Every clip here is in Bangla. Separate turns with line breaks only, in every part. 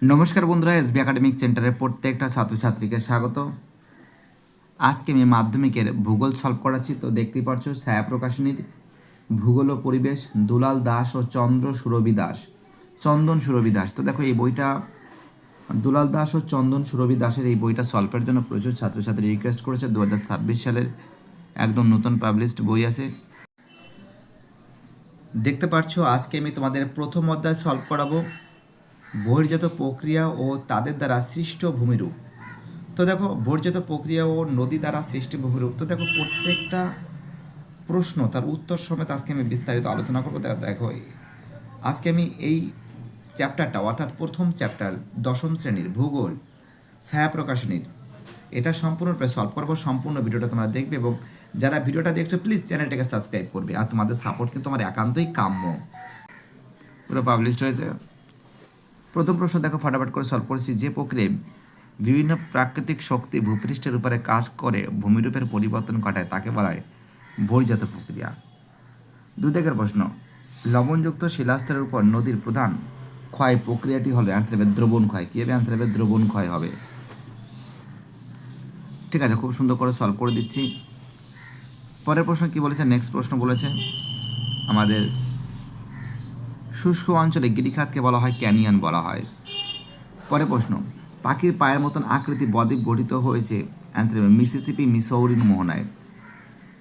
নমস্কার বন্ধুরা, এসবি একাডেমিক সেন্টারের প্রত্যেকটা ছাত্রছাত্রীকে স্বাগত। আজকে আমি মাধ্যমিকের ভূগোল সলভ করাচ্ছি। তো দেখতেই পাচ্ছ ছায়া প্রকাশনীর ভূগোল ও পরিবেশ, দুলাল দাস ও চন্দন সুরভি দাস। তো দেখো এই বইটা দুলাল দাস ও চন্দন সুরভি দাসের এই বইটা সলভের জন্য প্রচুর ছাত্রছাত্রী রিকোয়েস্ট করেছে। 2026 সালের একদম নতুন পাবলিশড বই আছে। দেখতে পাচ্ছ আজকে আমি তোমাদের প্রথম অধ্যায় সলভ করাবো, বহির্জাত প্রক্রিয়া ও তাদের দ্বারা সৃষ্ট ভূমিরূপ। তো দেখো বহির্জাত প্রক্রিয়া ও নদী দ্বারা সৃষ্টি ভূমিরূপ। তো দেখো প্রত্যেকটা প্রশ্ন তার উত্তর সমেত আজকে আমি বিস্তারিত আলোচনা করবো। দেখো আজকে আমি এই চ্যাপ্টারটা অর্থাৎ প্রথম চ্যাপ্টার দশম শ্রেণীর ভূগোল ছায়া প্রকাশনীর এটা সম্পূর্ণরূপে সলভ করবো। সম্পূর্ণ ভিডিওটা তোমরা দেখবে এবং যারা ভিডিওটা দেখছো প্লিজ চ্যানেলটাকে সাবস্ক্রাইব করবে। আর তোমাদের সাপোর্ট কিন্তু আমার একান্তই কাম্য। পুরো পাবলিশড হয়েছে। প্রথম প্রশ্ন দেখো, ফাটাফাট করে সলভ করেছি। যে প্রক্রিয়ায় বিভিন্ন প্রাকৃতিক শক্তি ভূপৃষ্ঠের উপরে কাজ করে ভূমিরূপের পরিবর্তন ঘটায় তাকে বলা হয় বহির্জাত প্রক্রিয়া। দুই দাগের প্রশ্ন, লবণযুক্ত শিলাস্তরের উপর নদীর প্রধান ক্ষয় প্রক্রিয়াটি হবে অ্যান্সার হবে দ্রবণ ক্ষয়। কী হবে? অ্যান্সার হবে দ্রবণ ক্ষয় হবে। ঠিক আছে, খুব সুন্দর করে সলভ করে দিচ্ছি। পরের প্রশ্ন কি বলেছে? নেক্সট প্রশ্ন বলেছে আমাদের শুষ্ক অঞ্চলে গিরিখাতকে বলা হয় ক্যানিয়ন বলা হয়। পরের প্রশ্ন, পাখির পায়ের মতন আকৃতি বদ্বীপ গঠিত হয়েছে অ্যান্সার হবে মিসিসিপি মিসৌরির মোহনায়।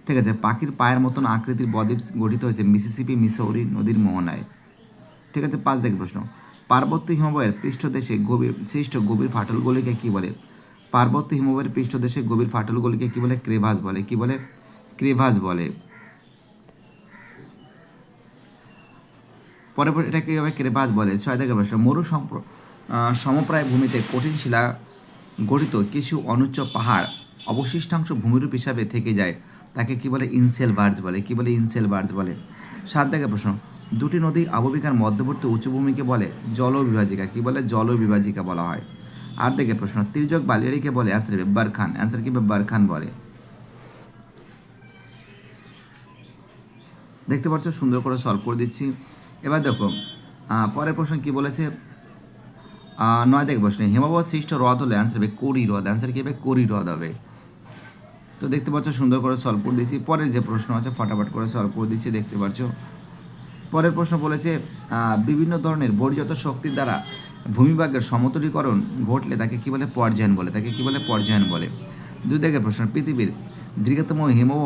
ঠিক আছে, পাখির পায়ের মতন আকৃতির বদ্বীপ গঠিত হয়েছে মিসিসিপি মিসৌরি নদীর মোহনায়। ঠিক আছে, 5 দাগের প্রশ্ন, পার্বত্য হিমবাহের পৃষ্ঠদেশে সৃষ্ট গভীর ফাটলগুলিকে কী বলে? পার্বত্য হিমবাহের পৃষ্ঠদেশে গভীর ফাটলগুলিকে কী বলে? ক্রেভাস বলে। কী বলে? ক্রেভাস বলে। পরে এটা কী হবে? ক্রেভাস বলে। 6 দাগের প্রশ্ন, সমপ্রায় ভূমিতে কঠিন শিলা গঠিত কিছু অনুচ্চ পাহাড় অবশিষ্টাংশ ভূমিরূপ হিসাবে থেকে যায় তাকে কি বলে? ইনসেলবার্জ বলে। কি বলে? ইনসেলবার্জ বলে। 7 দাগের প্রশ্ন, দুটি নদী অববাহিকার মধ্যবর্তী উচ্চভূমিকে বলে জলবিভাজিকা। কি বলে? জলবিভাজিকা বলা হয়। 8 দাগের প্রশ্ন, তির্যক বালিয়াড়িকে বলে? অ্যান্সার হবে বারখান। অ্যান্সার কি? বারখান বলে। দেখতে পাচ্ছ সুন্দর করে সলভ করে দিচ্ছি। এবার দেখো পরের প্রশ্ন কি বলেছে? 9 দাগের প্রশ্নে, হিমবাহ সৃষ্ট হ্রদ হলে অ্যান্সার হবে কোরি হ্রদ। অ্যান্সার কি হবে? কোরি হ্রদ হবে। তো দেখতে পাচ্ছ সুন্দর করে সলভ করে দিচ্ছি। পরের যে প্রশ্ন আছে ফটাফট করে সলভ করে দিচ্ছি। দেখতে পাচ্ছ পরের প্রশ্ন বলেছে বিভিন্ন ধরনের বহির্জাত শক্তির দ্বারা ভূমিভাগের সমতলীকরণ ঘটলে তাকে কী বলে? পর্যায়ন বলে। তাকে কী বলে? পর্যায়ন বলে। 2 দাগের প্রশ্ন, পৃথিবীর দীর্ঘতম হিমবাহ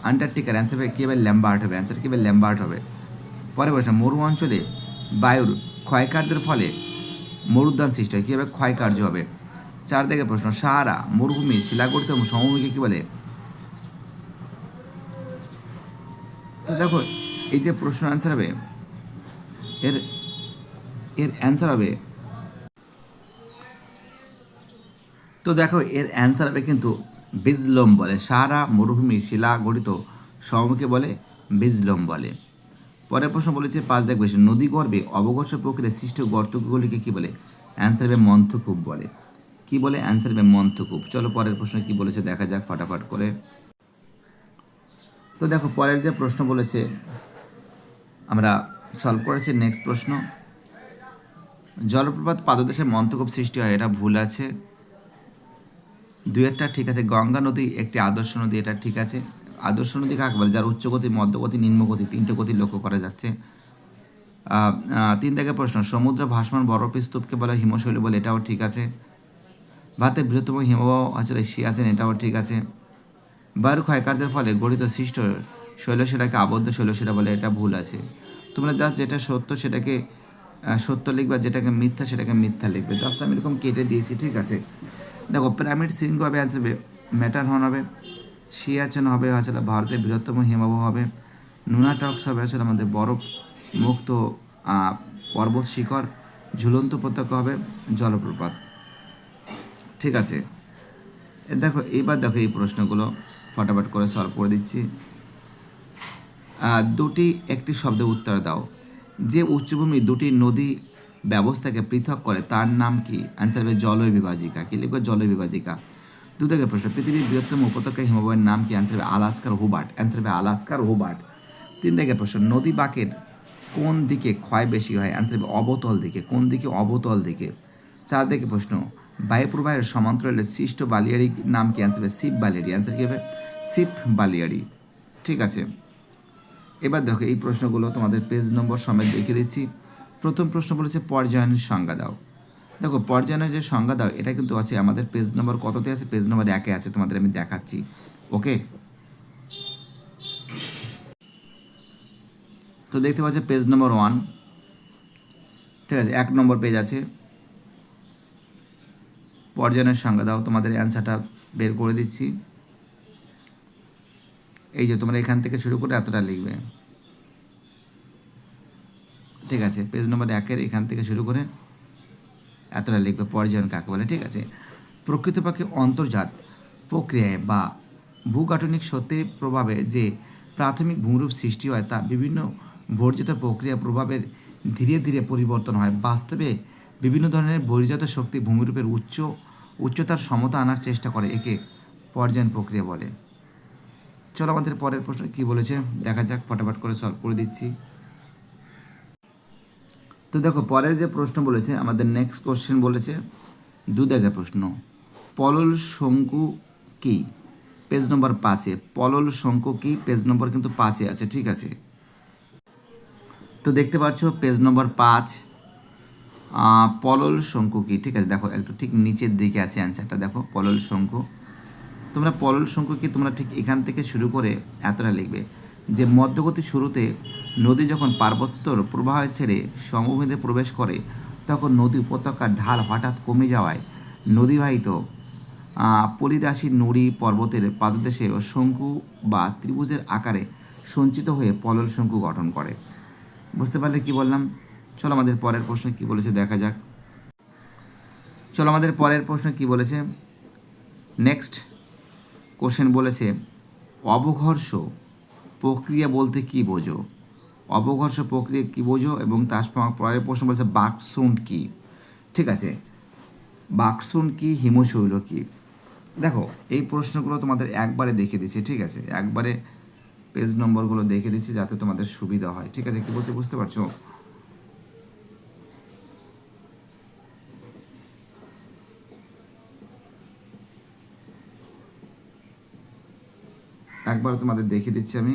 আন্টার্কটিকার অ্যান্সার হবে কী হবে? ল্যাম্বার্ট হবে। অ্যান্সার কী হবে? ল্যাম্বার্ট হবে। পরের প্রশ্ন, মরু অঞ্চলে বায়ুর ক্ষয়কার্যের ফলে মরুদ্যান সৃষ্টি হয়। কী হবে? ক্ষয়কার্য হবে। 4 দাগের প্রশ্ন, সাহারা মরুভূমি শিলাগঠিত সমভূমিকে কী বলে? তো দেখো এই যে প্রশ্ন অ্যান্সার হবে এর এর অ্যান্সার হবে, তো দেখো এর অ্যান্সার হবে কিন্তু বিজলোম বলে। সাহারা মরুভূমি শিলা গঠিত সমভূমিকে বলে বিজলোম বলে। পরের প্রশ্ন বলেছে 5 দাগ বেশি, নদী গর্ভে অবঘর্ষ প্রক্রিয়ায় সৃষ্ট গর্তগুলিকে কী বলে? অ্যান্সার হবে মন্থকূপ বলে। কি বলে? অ্যান্সার হবে মন্থকূপ। চলো পরের প্রশ্ন কি বলেছে দেখা যাক ফাটাফাট করে। তো দেখো পরের যে প্রশ্ন বলেছে আমরা সলভ করেছি। নেক্সট প্রশ্ন, জলপ্রপাত পাদদেশে মন্থকূপ সৃষ্টি হয়, এটা ভুল আছে। 2-1টা ঠিক আছে। গঙ্গা নদী একটি আদর্শ নদী, এটা ঠিক আছে। আদর্শ নদী কাকে বলে? যার উচ্চগতি, মধ্যগতি, নিম্নগতি 3টে গতি লক্ষ্য করা যাচ্ছে। 3 দাগের প্রশ্ন, সমুদ্র ভাসমান বরফ স্তূপকে বলে হিমশৈল বলে, এটাও ঠিক আছে। ভারতের বৃহত্তম হিমবাহ আসলে সিয়াচেন, এটাও ঠিক আছে। বায়ুর ক্ষয়কার্যের ফলে গঠিত সৃষ্ট শৈলশিলাকে আবদ্ধ শৈলশিলা বলে, এটা ভুল আছে। তোমরা জাস্ট যেটা সত্য সেটাকে সত্য লিখবে, যেটাকে মিথ্যা সেটাকে মিথ্যা লিখবে। জাস্ট আমি এরকম কেটে দিয়েছি, ঠিক আছে। দেখো পিরামিড শৃঙ্গ হবে অ্যান্সার হবে ম্যাটারহর্ন হবে। সিয়াচেন হবে আসলে ভারতের বৃহত্তম হিমবাহ হবে। নুনাটক্স হবে আসলে আমাদের বরফ মুক্ত পর্বত শিখর। ঝুলন্ত উপত্যকা হবে জলপ্রপাত। ঠিক আছে, দেখো এইবার দেখো এই প্রশ্নগুলো ফটাফট করে সলভ করে দিচ্ছি। দুটি একটি শব্দে উত্তর দাও। যে উচ্চভূমি দুটি নদী ব্যবস্থাকে পৃথক করে তার নাম কি? অ্যান্সার হবে জলয় বিভাজিকা। কি লিখবে? জলয় বিভাজিকা। 2 দাগের প্রশ্ন, পৃথিবীর বৃহত্তম উপত্যকা হিমবাহের নাম কি? অ্যান্সার হবে আলাস্কার হুবার্ট। অ্যান্সার হবে আলাস্কার হুবার্ট। 3 দাগের প্রশ্ন, নদী বাঁকের কোন দিকে ক্ষয় বেশি হয়? অ্যান্সার হবে অবতল দিকে। কোন দিকে? অবতল দিকে। 4 দেখে প্রশ্ন, বায়ু প্রবাহের সমান্তরালে সৃষ্ট বালিয়াড়ি নাম কি? অ্যান্সার হবে সিপ বালিয়াড়ি। অ্যান্সার কি হবে? সিপ বালিয়াড়ি। ঠিক আছে, এবার দেখো এই প্রশ্নগুলো তোমাদের পেজ নম্বর সমেত দেখিয়ে দিচ্ছি। প্রথম প্রশ্ন বলেছে পর্যায়নের সংজ্ঞা দাও। দেখো পর্যায়নের যে সংজ্ঞা দাও এটা কিন্তু আছে আমাদের পেজ নম্বর কততে আছে? পেজ নম্বর 1-এ আছে, তোমাদের আমি দেখাচ্ছি। ওকে, তো দেখতে পাচ্ছ পেজ নম্বর 1, ঠিক আছে, 1 নম্বর পেজ আছে। পর্যায়নের সংজ্ঞা দাও, তোমাদের অ্যান্সারটা বের করে দিচ্ছি। এই যে তোমরা এখান থেকে শুরু করে এতটা লিখবে। ঠিক আছে, পেজ নম্বর 1-এর এখান থেকে শুরু করে এতটা লিখবে পর্যায়ন কাকে বলে। ঠিক আছে, প্রকৃতপক্ষে অন্তর্জাত প্রক্রিয়ায় বা ভূগাঠনিক সত্যের প্রভাবে যে প্রাথমিক ভূমিরূপ সৃষ্টি হয় তা বিভিন্ন বর্জিত প্রক্রিয়া প্রভাবের ধীরে ধীরে পরিবর্তন হয়। বাস্তবে বিভিন্ন ধরনের বহির্জাত শক্তি ভূমিরূপের উচ্চতার সমতা আনার চেষ্টা করে, একে পর্যায়ন প্রক্রিয়া বলে। চলো আমাদের পরের প্রশ্ন কি বলেছে দেখা যাক, ফটাফট করে সলভ করে দিচ্ছি। তো দেখো পরের যে প্রশ্ন বলেছে আমাদের নেক্সট কোশ্চেন বলেছে 2 দাগের প্রশ্ন, পলল শঙ্কু কি? পেজ নম্বর 5-এ। পলল শঙ্কু কি? পেজ নম্বর কিন্তু 5-এ আছে। ঠিক আছে, তো দেখতে পাচ্ছ পেজ নম্বর 5, পলল শঙ্কু কি? ঠিক আছে, দেখো একটু ঠিক নিচের দিকে আছে অ্যান্সারটা, দেখো পলল শঙ্কু। তোমরা পলল শঙ্কু কি তোমরা ঠিক এখান থেকে শুরু করে এতটা লিখবে যে মধ্যগতি শুরুতে নদী যখন পার্বত্যর প্রবাহ ছেড়ে সমভূমিতে প্রবেশ করে তখন নদী উপত্যকার ঢাল হঠাৎ কমে যাওয়ায় নদীবাহিত পলিরাশি নুড়ি পর্বতের পাদদেশে ও শঙ্কু বা ত্রিভুজের আকারে সঞ্চিত হয়ে পলল শঙ্কু গঠন করে। বুঝতে পারলে কি বললাম? চলো আমাদের পরের প্রশ্ন কি বলেছে দেখা যাক। চলো আমাদের পরের প্রশ্ন কি বলেছে। নেক্সট কোশ্চেন বলেছে অবঘর্ষ প্রক্রিয়া বলতে কি বোঝো? অবঘর্ষ প্রক্রিয়া কি বোঝো? এবং তার পরের প্রশ্ন বলেছে বাকসুন্ড কি? ঠিক আছে, বাকসুন্ড কি, হিমশৈল কি? দেখো এই প্রশ্নগুলো তোমাদের একবারে দেখে দিচ্ছি। ঠিক আছে, একবারে পেজ নম্বরগুলো দেখে দিচ্ছি যাতে তোমাদের সুবিধা হয়। ঠিক আছে, কি বলতে বুঝতে পারছো? একবার তোমাদের দেখে দিচ্ছি আমি।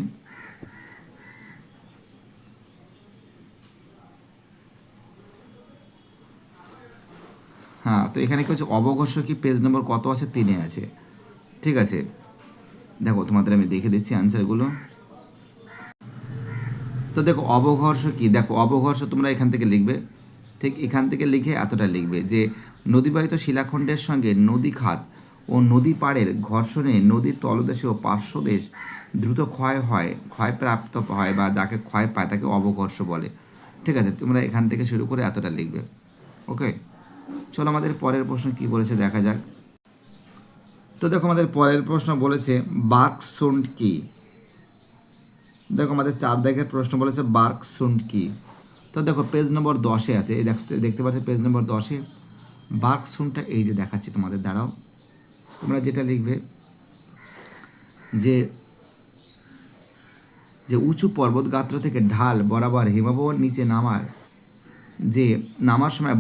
হ্যাঁ, তো এখানে কি হচ্ছে অবঘর্ষ কি, পেজ নম্বর কত আছে? 3-এ আছে। ঠিক আছে, দেখো তোমাদের আমি দেখে দিচ্ছি অ্যান্সারগুলো। তো দেখো অবঘর্ষ কি, দেখো অবঘর্ষ তোমরা এখান থেকে লিখবে, ঠিক এখান থেকে লিখে এতটা লিখবে যে নদীবাহিত শিলাখণ্ডের সঙ্গে নদী খাত ও নদী পাড়ের ঘর্ষণে নদীর তলদেশে ও পার্শ্বদেশ দ্রুত ক্ষয়প্রাপ্ত হয় বা যাকে ক্ষয় পায় তাকে অবঘর্ষ বলে। ঠিক আছে, তোমরা এখান থেকে শুরু করে এতটা লিখবে। ওকে, চলো আমাদের পরের প্রশ্ন কি বলেছে দেখা যাক। তো দেখো আমাদের পরের প্রশ্ন বলেছে বার্কসুন্ড কি? দেখো আমাদের 4 দাগের প্রশ্ন বলেছে বার্কসুন্ড কি? তো দেখো পেজ নম্বর 10-এ আছে, এই দেখতে পাচ্ছ পেজ নম্বর 10-এ বার্কসুন্ডটা এই যে দেখাচ্ছি তোমাদের, দাঁড়াও। তোমরা যেটা লিখবে যে যে উঁচু পর্বত গাত্র থেকে ঢাল বরাবর হিমবাহ নিচে নামার সময়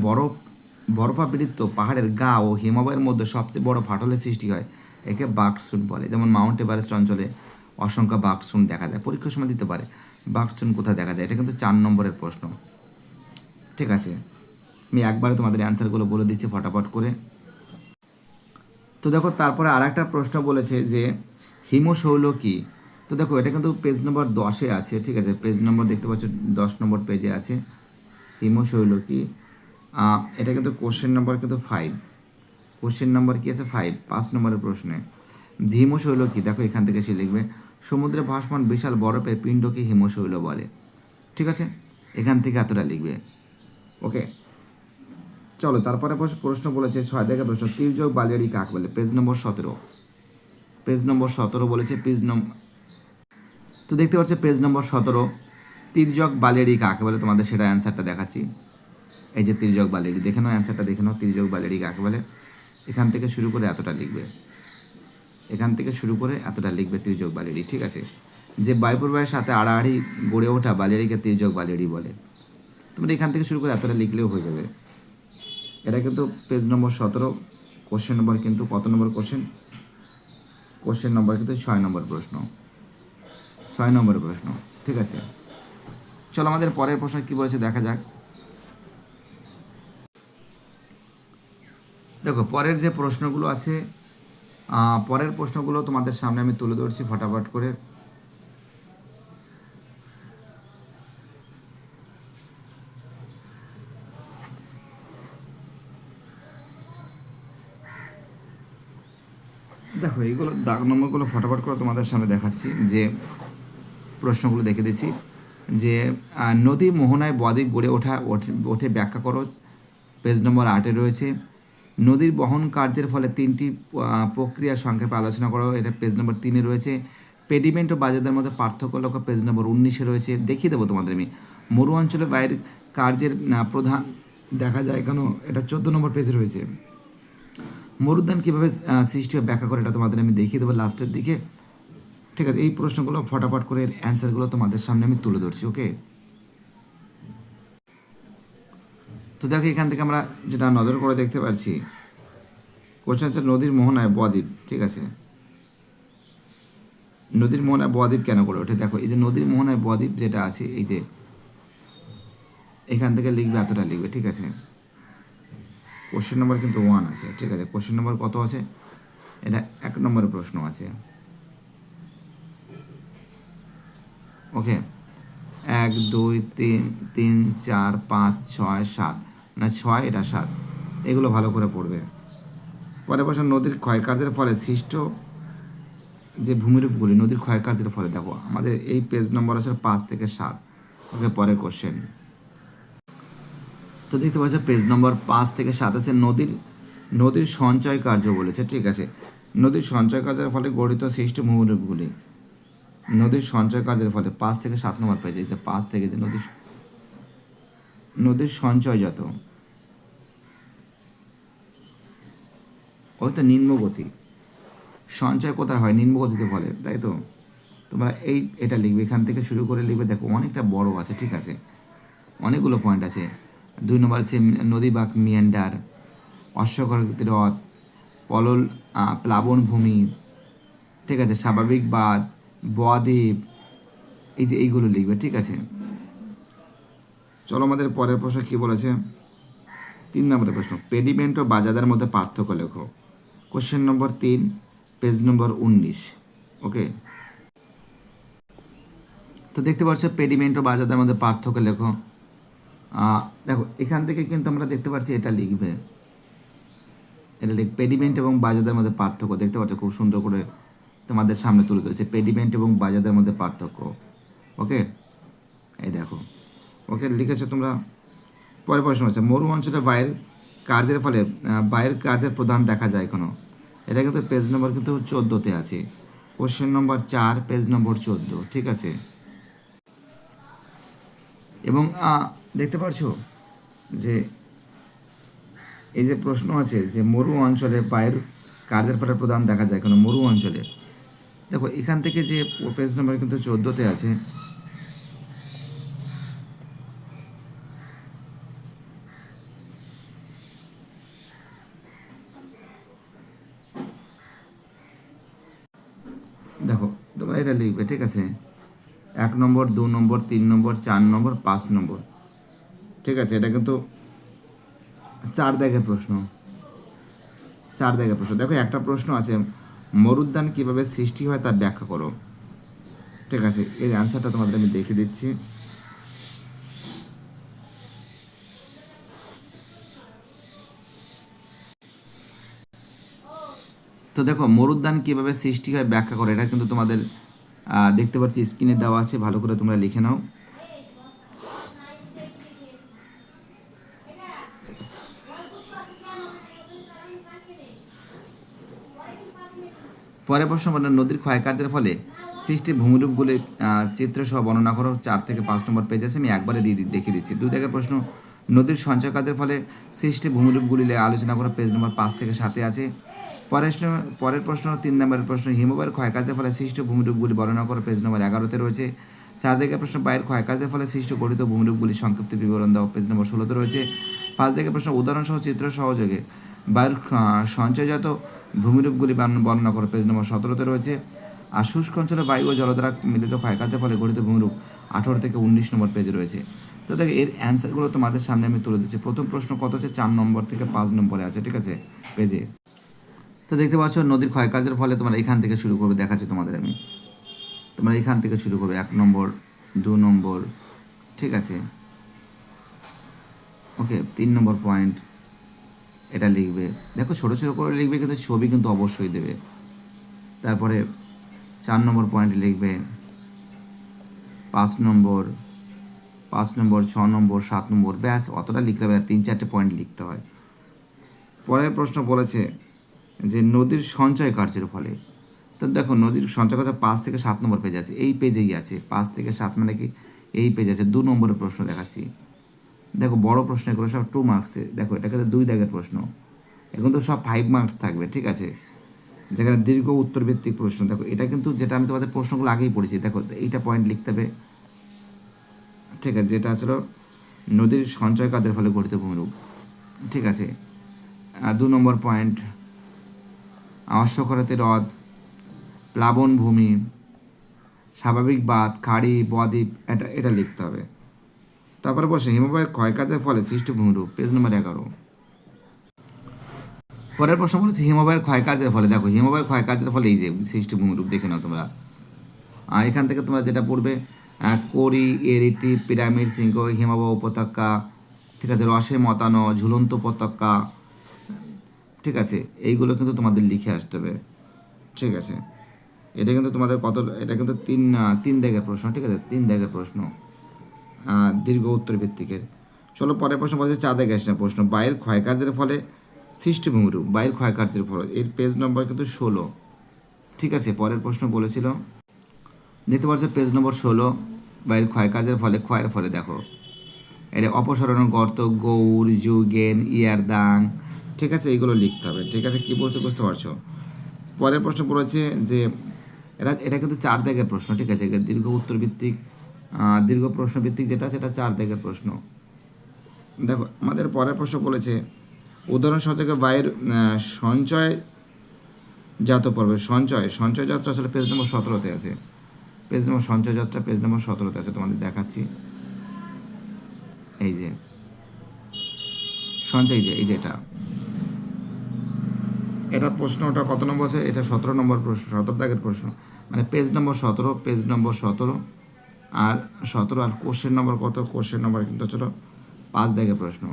বরফাবৃত পাহাড়ের গা ও হিমবাহের মধ্যে সবচেয়ে বড় ফাটলের সৃষ্টি হয়, একে বাকসুন্ড বলে। যেমন মাউন্ট এভারেস্ট অঞ্চলে অসংখ্য বাকসুন্ড দেখা যায়, পরীক্ষার সময় দিতে পারে বাকসুন্ড কোথায় দেখা যায়। এটা কিন্তু 4 নম্বরের প্রশ্ন। ঠিক আছে, আমি একবারে তোমাদের অ্যান্সারগুলো বলে দিচ্ছি ফটাফট করে। তো দেখো তারপরে আর একটা প্রশ্ন বলেছে যে হিমশৈল কি? তো দেখো এটা কিন্তু পেজ নম্বর 10-এ আছে। ঠিক আছে, পেজ নম্বর দেখতে পাচ্ছ 10 নম্বর পেজে আছে হিমশৈল কি। এটা কিন্তু কোশ্চেন নম্বর কিন্তু 5, কোশ্চেন নম্বর কি আছে 5 নম্বরের প্রশ্নে হিমশৈল কি, দেখো এখান থেকে সে লিখবে সমুদ্রে ভাসমান বিশাল বরফের পিণ্ডকে হিমশৈল বলে। ঠিক আছে, এখান থেকে এতটা লিখবে। ওকে, চলো তারপরে প্রশ্ন বলেছে 6 দাগের প্রশ্ন তির্যক বালিয়াড়ি কাকে বলে? পেজ নম্বর 17, পেজ নম্বর 17 বলেছে তো দেখতে পাচ্ছ পেজ নম্বর 17 তির্যক বালিয়াড়ি কাকে বলে, তোমাদের সেটা অ্যান্সারটা দেখাচ্ছি। এই যে তির্যক বালিয়াড়ি, দেখে নাও অ্যান্সারটা, দেখে নাও তির্যক বালিয়াড়ি কাকে বলে। এখান থেকে শুরু করে এতটা লিখবে, এখান থেকে শুরু করে এতটা লিখবে তির্যক বালিয়াড়ি। ঠিক আছে, যে বায়ুপ্রবাহের সাথে আড়াআড়ি গড়ে ওঠা বালিয়াড়িকে তির্যক বালিয়াড়ি বলে। তোমরা এখান থেকে শুরু করে এতটা লিখলেও হয়ে যাবে। এটা কিন্তু পেজ নম্বর 17, কোশ্চেন নম্বর কিন্তু কত নম্বর কোশ্চেন? কোশ্চেন নম্বর কিন্তু 6 নম্বর প্রশ্ন, 6 নম্বর প্রশ্ন। ঠিক আছে, চলো আমাদের পরের প্রশ্ন কী বলেছে দেখা যাক। দেখো পরের যে প্রশ্নগুলো আছে, পরের প্রশ্নগুলো তোমাদের সামনে আমি তুলে ধরছি ফটাফট করে। দেখো এইগুলো দাগ নম্বরগুলো ফটাফট করে তোমাদের সামনে দেখাচ্ছি, যে প্রশ্নগুলো দেখে দিচ্ছি। যে নদী মোহনায় বদ্বীপ গড়ে ওঠে ব্যাখ্যা করো, পেজ নম্বর 8-এ রয়েছে। নদীর বহন কার্যের ফলে 3টি প্রক্রিয়া সংক্ষেপে আলোচনা করো, এটা পেজ নম্বর 3-এ রয়েছে। পেডিমেন্ট ও বাজারদের মধ্যে পার্থক্য লক্ষ্য, পেজ নম্বর 19-এ রয়েছে। দেখিয়ে দেবো তোমাদের আমি। মরু অঞ্চলে বাইরের কার্যের প্রধান দেখা যায় কেন, এটা 14 নম্বর পেজে রয়েছে। মরুদ্যান কীভাবে সৃষ্টি হয় ব্যাখ্যা করে, এটা তোমাদের আমি দেখিয়ে দেবো লাস্টের দিকে। ঠিক আছে, এই প্রশ্নগুলো ফটাফট করে অ্যান্সারগুলো তোমাদের সামনে আমি তুলে ধরছি। ওকে, তো দেখো এখান থেকে আমরা যেটা নজর করে দেখতে পাচ্ছি, কোশ্চেন হচ্ছে নদীর মোহনায় বদ্বীপ। ঠিক আছে, নদীর মোহনায় বদ্বীপ কেন করে ওঠে? দেখো এই যে নদীর মোহনায় বদ্বীপ যেটা আছে, এই যে এখান থেকে লিখবে, এতটা লিখবে। ঠিক আছে, কোশ্চেন নম্বর কিন্তু 1 আছে। ঠিক আছে, কোশ্চেন নম্বর কত আছে? এটা 1 নম্বরের প্রশ্ন আছে। ওকে, 1 2 3 3 4 5 6 7, না 6, এটা 7, এগুলো ভালো করে পড়বে। পরে প্রশ্ন, নদীর ক্ষয়কার্যের ফলে সৃষ্ট যে ভূমিরূপগুলি, নদীর ক্ষয়কার্যের ফলে, দেখো আমাদের এই পেজ নম্বর আছে 5 থেকে 7। ওকে, পরের কোশ্চেন তো দেখতে পাচ্ছ পেজ নম্বর 5 থেকে 7 আছে নদীর সঞ্চয় কার্য বলেছে। ঠিক আছে, নদীর সঞ্চয় কার্যের ফলে গঠিত সৃষ্ট ভূমিরূপগুলি, নদীর সঞ্চয় কার্যের ফলে 5 থেকে 7 নম্বর পেজে, 5 থেকে যে নদীর সঞ্চয় যত, ওই তো নিম্নগতি, সঞ্চয় কোথায় হয়? নিম্নগতিতে ফলে, তাই তো? তোমরা এটা লিখবে, এখান থেকে শুরু করে লিখবে। দেখো অনেকটা বড় আছে। ঠিক আছে, অনেকগুলো পয়েন্ট আছে। 2 নম্বর আছে নদী বাঁক মিয়ান্ডার, অশ্বকরাকৃতি হ্রদ, পলল প্লাবনভূমি। ঠিক আছে, স্বাভাবিক বাঁধ, বদ্বীপ, এই যে এইগুলো লিখবে। ঠিক আছে, চলো আমাদের পরের প্রশ্ন কী বলেছে। 3 নম্বরের প্রশ্ন, পেডিমেন্ট ও বাজাদের মধ্যে পার্থক্য লেখো, কোশ্চেন নম্বর 3, পেজ নম্বর 19। ওকে, তো দেখতে পাচ্ছ পেডিমেন্ট ও বাজাদের মধ্যে পার্থক্য লেখো। দেখো এখান থেকে কিন্তু আমরা দেখতে পাচ্ছি, এটা লিখবে, এটা পেডিমেন্ট এবং বাজাদের মধ্যে পার্থক্য। দেখতে পাচ্ছ খুব সুন্দর করে তোমাদের সামনে তুলে ধরেছে, পেডিমেন্ট এবং বাজাদের মধ্যে পার্থক্য। ওকে, এই দেখো, ওকে লিখেছো তোমরা। পরের প্রশ্ন হচ্ছে, মরু অঞ্চলে বাইরের কার্যের প্রধান দেখা যায় কোনো, এটা কিন্তু পেজ নম্বর কিন্তু 14-তে আছে, কোশ্চেন নম্বর 4, পেজ নম্বর 14। ঠিক আছে, এবং দেখতে পাচ্ছ যে এই যে প্রশ্ন আছে যে মরু অঞ্চলে বাইরের কার্যের ফলে প্রধান দেখা যায় কোনো, মরু অঞ্চলে। দেখো এখান থেকে যে পেজ নম্বর কিন্তু 14-তে আছে। দেখো তোমরা এটা লিখবে। ঠিক আছে, 1 নম্বর, 2 নম্বর, 3 নম্বর, 4 নম্বর, 5 নম্বর। ঠিক আছে, এটা কিন্তু 4 দাগের প্রশ্ন, 4 দাগের প্রশ্ন। দেখো একটা প্রশ্ন আছে, মরুদ্যান কিভাবে সৃষ্টি হয় তার ব্যাখ্যা করো। ঠিক আছে, এর অ্যান্সারটা তোমাদের আমি দেখে দিচ্ছি। তো দেখো মরুদ্যান কিভাবে সৃষ্টি হয় ব্যাখ্যা করে, এটা কিন্তু তোমাদের দেখতে পাচ্ছি স্ক্রিনে দেওয়া আছে, ভালো করে তোমরা লিখে নাও। পরের প্রশ্ন, নদীর ক্ষয়কার্যের ফলে সৃষ্টি ভূমিরূপগুলি চিত্রসহ বর্ণনা করো, 4 থেকে 5 নম্বর পেজ আছে, আমি একবারে দেখিয়ে দিচ্ছি। 2 দাগের প্রশ্ন, নদীর সঞ্চয় কাজের ফলে সৃষ্টি ভূমিরূপগুলি আলোচনা করো, পেজ নম্বর 5 থেকে 7-এ আছে। পরের প্রশ্ন 3 নম্বরের প্রশ্ন, হিমবাহের ক্ষয়কার্যের ফলে সৃষ্ট ভূমিরূপগুলি বর্ণনা করো, পেজ নম্বর 11-তে রয়েছে। 4 দাগের প্রশ্ন, বায়ুর ক্ষয়কার্যের ফলে সৃষ্ট গঠিত ভূমিরূপগুলি সংক্ষিপ্ত বিবরণ দাও, পেজ নম্বর 16-তে রয়েছে। 5 দাগের প্রশ্ন, উদাহরণসহ চিত্র সহযোগে বায়ুর সঞ্চয়জাত ভূমিরূপগুলি বর্ণনা করো, পেজ নম্বর 17তে রয়েছে। আর শুষ্ক অঞ্চলে বায়ু ও জল দ্বারা মিলিত ক্ষয়কার্যের ফলে গঠিত ভূমিরূপ 18 থেকে 19 নম্বর পেজে রয়েছে। তো দেখো এর অ্যান্সারগুলো তোমাদের সামনে আমি তুলে দিচ্ছি। প্রথম প্রশ্ন কত হচ্ছে, 4 নম্বর থেকে 5 নম্বরে আছে, ঠিক আছে, পেজে। তো দেখতে পাচ্ছ নদীর ক্ষয়কার্যের ফলে তোমরা এখান থেকে শুরু করবে, দেখাচ্ছি তোমাদের আমি। তোমরা এখান থেকে শুরু করবে, 1 নম্বর, 2 নম্বর, ঠিক আছে, ওকে, 3 নম্বর পয়েন্ট এটা লিখবে। দেখো ছোটো ছোটো করে লিখবে, কিন্তু ছবি কিন্তু অবশ্যই দেবে। তারপরে 4 নম্বর পয়েন্ট লিখবে, 5 নম্বর, 6 নম্বর, 7 নম্বর, ব্যাস অতটা লিখতে হবে, 3-4টে পয়েন্ট লিখতে হয়। পরের প্রশ্ন বলেছে যে নদীর সঞ্চয় কার্যের ফলে। তো দেখো নদীর সঞ্চয় কার্য 5 থেকে 7 নম্বর পেজ আছে, এই পেজেই আছে, 5 থেকে 7 মানে কি এই পেজ আছে। 2 নম্বরের প্রশ্ন দেখাচ্ছি, দেখো বড় প্রশ্ন, এগুলো সব 2 মার্কসে। দেখো এটা কিন্তু 2 দাগের প্রশ্ন, এখন তো সব 5 মার্কস থাকবে, ঠিক আছে। যেখানে দীর্ঘ উত্তর ভিত্তিক প্রশ্ন, দেখো এটা কিন্তু যেটা আমি তোমাদের প্রশ্নগুলো আগেই পড়েছি, দেখো এইটা পয়েন্ট লিখতে হবে, ঠিক আছে, যেটা আসলে নদীর সঞ্চয় কাজের ফলে গঠিত ভূমিরূপ, ঠিক আছে। 2 নম্বর পয়েন্ট, অশ্বক্ষরাতি হ্রদ, প্লাবন ভূমি, স্বাভাবিক বাঁধ, খাড়ি, বদ্বীপ, এটা লিখতে হবে। তারপরে বসে হিমবাহের ক্ষয়কার্যের ফলে সৃষ্ট ভূমিরূপ, পেজ নম্বর 11। পরের প্রশ্ন বলেছে হিমবাহের ক্ষয়কার্যের ফলে। দেখো হিমবাহের ক্ষয়কার্যের ফলে এই যে সৃষ্ট ভূমিরূপ দেখে নাও তোমরা। এখান থেকে তোমরা যেটা পড়বে, কোরি, এরিটি, পিরামিড, শৃঙ্গ, হিমবাহ উপত্যকা, ঠিক আছে, রসে মতানো, ঝুলন্ত উপত্যকা, ঠিক আছে, এইগুলো কিন্তু তোমাদের লিখে আসতে হবে, ঠিক আছে। এটা কিন্তু তোমাদের এটা কিন্তু 3 দাগের প্রশ্ন, ঠিক আছে, 3 দাগের প্রশ্ন, দীর্ঘ উত্তর ভিত্তিকের। চলো পরের প্রশ্ন বলছে 4 দাগের আসছে প্রশ্ন, বায়ুর ক্ষয়কার্যের ফলে সৃষ্টি ভূমিরূপ, বায়ুর ক্ষয়কার্যের ফলে, এর পেজ নম্বর কিন্তু 16, ঠিক আছে। পরের প্রশ্ন বলেছিল, দেখতে পাচ্ছ পেজ নম্বর 16, বায়ুর ক্ষয়কার্যের ফলে, ক্ষয়ের ফলে দেখো এটা অপসারণ, গর্ত, গৌর, যুগেন, ইয়ারদাং, ঠিক আছে, এইগুলো লিখতে হবে, ঠিক আছে। কি বলছে বুঝতে পারছো। পরের প্রশ্ন বলেছে যে এটা কিন্তু 4 দাগের প্রশ্ন, ঠিক আছে, দীর্ঘ উত্তর ভিত্তিক, দীর্ঘ প্রশ্ন ভিত্তিক যেটা সেটা 4 দাগের প্রশ্ন। দেখো আমাদের পরের প্রশ্ন বলেছে উদাহরণ সহযোগে বায়ুর সঞ্চয়জাত পর্বে, সঞ্চয়যাত্রা আসলে পেজ নম্বর 17তে আছে, পেজ নম্বর সঞ্চয়যাত্রা পেজ নম্বর 17তে আছে, তোমাদের দেখাচ্ছি। এই যে সঞ্চয়, যে এই যে এটা প্রশ্নটা কত নম্বর আছে, এটা 17 নম্বর প্রশ্ন, 17 দাগের প্রশ্ন, মানে পেজ নম্বর 17, পেজ নম্বর 17 আর 17, আর কোশ্চেন নম্বর কত, কোশ্চেন নম্বর কিন্তু ছিল 5 দাগের প্রশ্ন,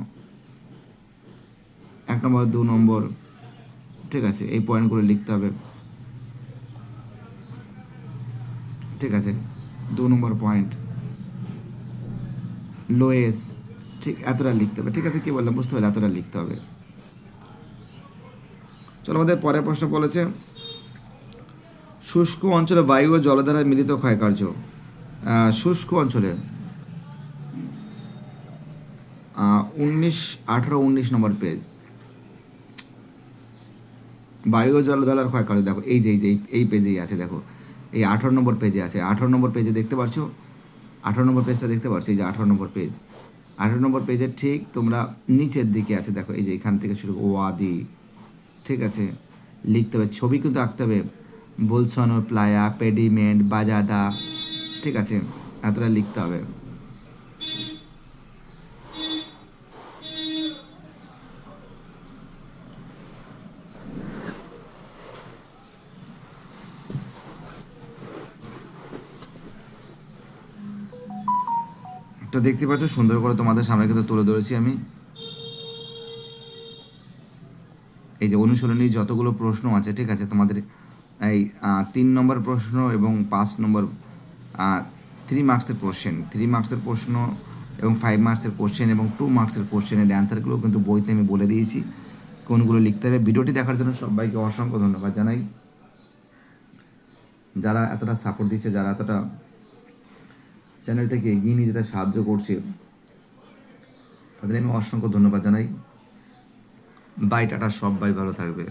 1 নম্বর, 2 নম্বর, ঠিক আছে, এই পয়েন্টগুলো লিখতে হবে, ঠিক আছে। 2 নম্বর পয়েন্ট, লোয়েস, ঠিক, এতটা লিখতে হবে, ঠিক আছে। কি বললাম বুঝতে পারলে, এতটা লিখতে হবে। চলো আমাদের পরের প্রশ্ন বলেছে শুষ্ক অঞ্চলে বায়ু ও জল দ্বারা মিলিত ক্ষয়কার্য। শুষ্ক অঞ্চলে 18-19 নম্বর পেজ, বায়ু ও জল দ্বারা ক্ষয়কার্য, দেখো এই যে এই পেজেই আছে, দেখো এই 18 নম্বর পেজে আছে, 18 নম্বর পেজে দেখতে পাচ্ছ, 18 নম্বর পেজটা দেখতে পাচ্ছ, এই যে 18 নম্বর পেজ, 18 নম্বর পেজের ঠিক তোমরা নিচের দিকে আছে, দেখো এই যে এখান থেকে শুরু ওয়াদি, ঠিক আছে, লিখতে হবে, ছবি কিন্তু আঁকতে হবে, বোলসনো, প্লায়া, পেডিমেন্ট, বাজাদা, ঠিক আছে, এতটা লিখতে হবে। তো দেখতে পাচ্ছ সুন্দর করে তোমাদের সামনে কিন্তু তুলে ধরেছি আমি। এই যে অনুশীলনী যতগুলো প্রশ্ন আছে, ঠিক আছে, তোমাদের এই 3 নম্বর প্রশ্ন এবং 5 নম্বর 3 মার্কসের কোশ্চেন, 3 মার্কসের প্রশ্ন এবং 5 মার্কসের কোশ্চেন এবং 2 মার্কসের কোশ্চেনের অ্যান্সারগুলো কিন্তু বইতে আমি বলে দিয়েছি কোনগুলো লিখতে হবে। ভিডিওটি দেখার জন্য সবাইকে অসংখ্য ধন্যবাদ জানাই, যারা এতটা সাপোর্ট দিচ্ছে, যারা এতটা চ্যানেলটাকে এগিয়ে নিয়ে যেতে সাহায্য করছে, তাদের আমি অসংখ্য ধন্যবাদ জানাই। বাই, টাটা, সবাই ভালো থাকবে।